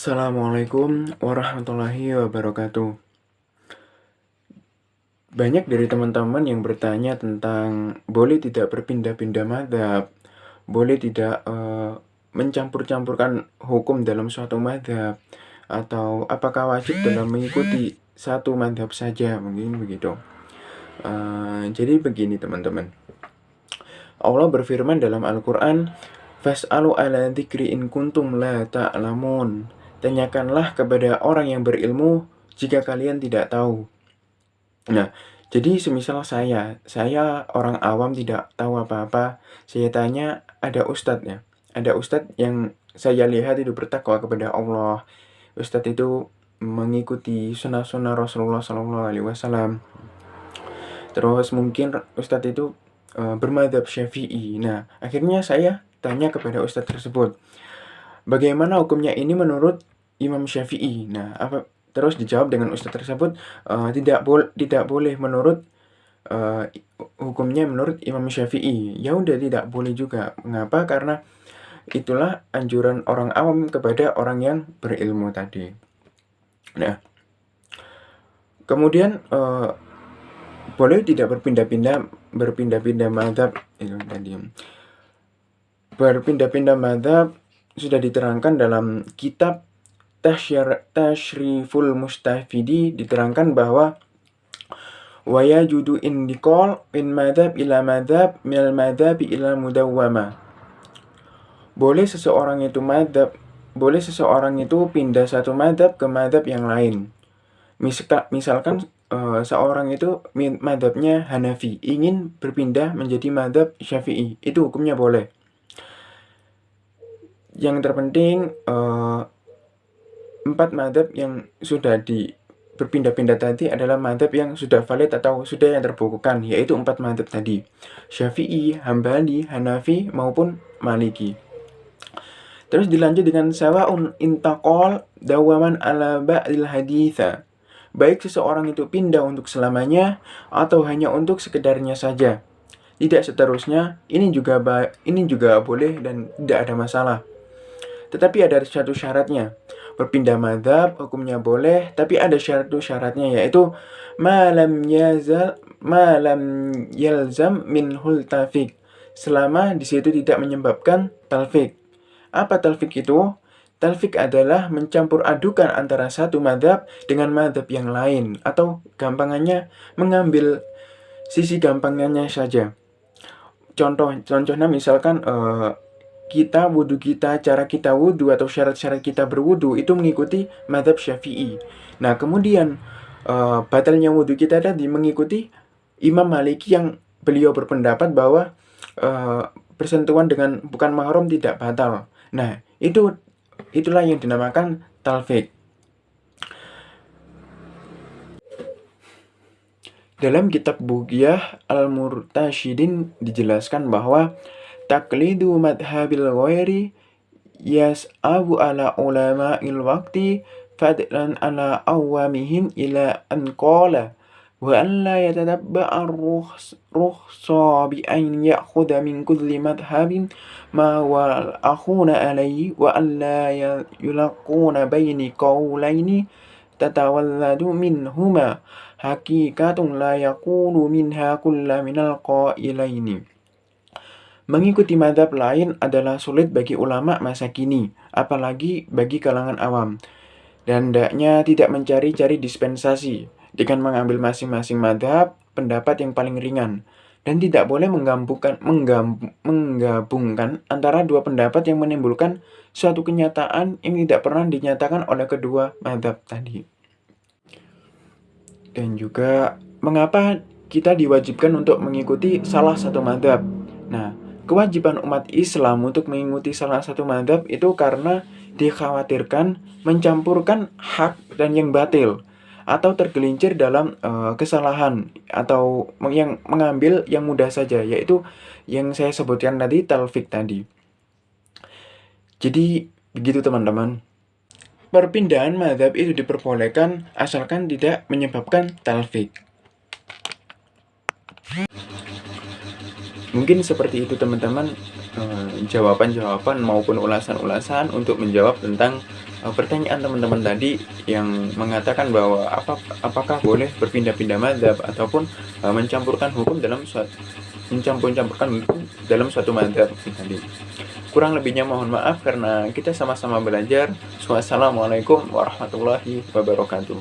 Assalamualaikum warahmatullahi wabarakatuh. Banyak dari teman-teman yang bertanya tentang boleh tidak berpindah-pindah mazhab, boleh tidak mencampur-campurkan hukum dalam suatu mazhab, atau apakah wajib dalam mengikuti satu mazhab saja, mungkin begitu. Jadi begini teman-teman. Allah berfirman dalam Al-Quran, Fas'alu ala dzikri in kuntum la ta'lamun. Tanyakanlah kepada orang yang berilmu jika kalian tidak tahu. Nah, jadi semisal saya orang awam tidak tahu apa-apa, saya tanya ada ustadz ya. Ada ustadz yang saya lihat itu bertakwa kepada Allah. Ustadz itu mengikuti sunnah-sunnah Rasulullah SAW. Terus mungkin ustadz itu bermadzhab Syafi'i. Nah, akhirnya saya tanya kepada ustadz tersebut, bagaimana hukumnya ini menurut Imam Syafi'i? Nah, terus dijawab dengan ustadz tersebut, tidak boleh menurut hukumnya menurut Imam Syafi'i. Ya udah, tidak boleh juga. Mengapa? Karena itulah anjuran orang awam kepada orang yang berilmu tadi. Nah, kemudian boleh tidak berpindah-pindah mazhab itu tadi. Berpindah-pindah mazhab sudah diterangkan dalam kitab Tashriful Mustafidi, diterangkan bahwa wa yajudu indikol min madhab ila madhab minal madhab ila mudawwama. Boleh seseorang itu pindah satu madhab ke madhab yang lain. Misalkan seorang itu madhabnya Hanafi ingin berpindah menjadi madhab Syafi'i, itu hukumnya boleh. Yang terpenting 4 madhab yang sudah berpindah-pindah tadi adalah madhab yang sudah valid atau sudah yang terbukukan, yaitu 4 madhab tadi: Syafi'i, Hambali, Hanafi maupun Maliki. Terus dilanjut dengan sawa'un intaqal dawaman ala ba'dil haditha. Baik seseorang itu pindah untuk selamanya atau hanya untuk sekedarnya saja. Tidak seterusnya, ini juga boleh dan tidak ada masalah. Tetapi ada satu syaratnya. Berpindah mazhab hukumnya boleh, tapi ada syaratnya, yaitu malam yalzam minhul talfiq. Selama di situ tidak menyebabkan talfiq. Apa talfiq itu? Talfiq adalah mencampur adukan antara satu mazhab dengan mazhab yang lain, atau gampangannya mengambil sisi gampangnya saja. Contohnya misalkan cara kita wudhu atau syarat-syarat kita berwudhu itu mengikuti mazhab Syafi'i. Nah, kemudian batalnya wudhu kita tadi mengikuti Imam Maliki yang beliau berpendapat bahwa bersentuhan dengan bukan mahram tidak batal. Nah, itulah yang dinamakan talfiq. Dalam kitab Bughiyah Al-Murtasyidin dijelaskan bahwa taqlidu madhabil ghairi yas'abu ala ulama'il waqti fadlan ala awamihim ila an qala wa an la yatatabba'a rukhsa bi an ya'khudha min kulli madhabin ma wal akhuna alayhi wa an la yulaquna baini qawlaini tatawalladu minhuma hakikatun la yakunu minha kulla minal qailaini. Mengikuti mazhab lain adalah sulit bagi ulama masa kini, apalagi bagi kalangan awam. Dan hendaknya tidak mencari-cari dispensasi dengan mengambil masing-masing mazhab pendapat yang paling ringan, dan tidak boleh menggabungkan antara dua pendapat yang menimbulkan suatu kenyataan yang tidak pernah dinyatakan oleh kedua mazhab tadi. Dan juga mengapa kita diwajibkan untuk mengikuti salah satu mazhab. Nah, kewajiban umat Islam untuk mengikuti salah satu mazhab itu karena dikhawatirkan mencampurkan hak dan yang batil, atau tergelincir dalam kesalahan, atau yang mengambil yang mudah saja, yaitu yang saya sebutkan tadi, talfiq tadi. Jadi begitu teman-teman. Perpindahan mazhab itu diperbolehkan asalkan tidak menyebabkan talfiq. Mungkin seperti itu teman-teman. jawaban-jawaban maupun ulasan-ulasan untuk menjawab tentang, pertanyaan teman-teman tadi yang mengatakan bahwa apakah boleh berpindah-pindah madzhab ataupun, mencampur-campurkan hukum dalam suatu madzhab tadi. Kurang lebihnya mohon maaf karena kita sama-sama belajar. Wassalamualaikum warahmatullahi wabarakatuh.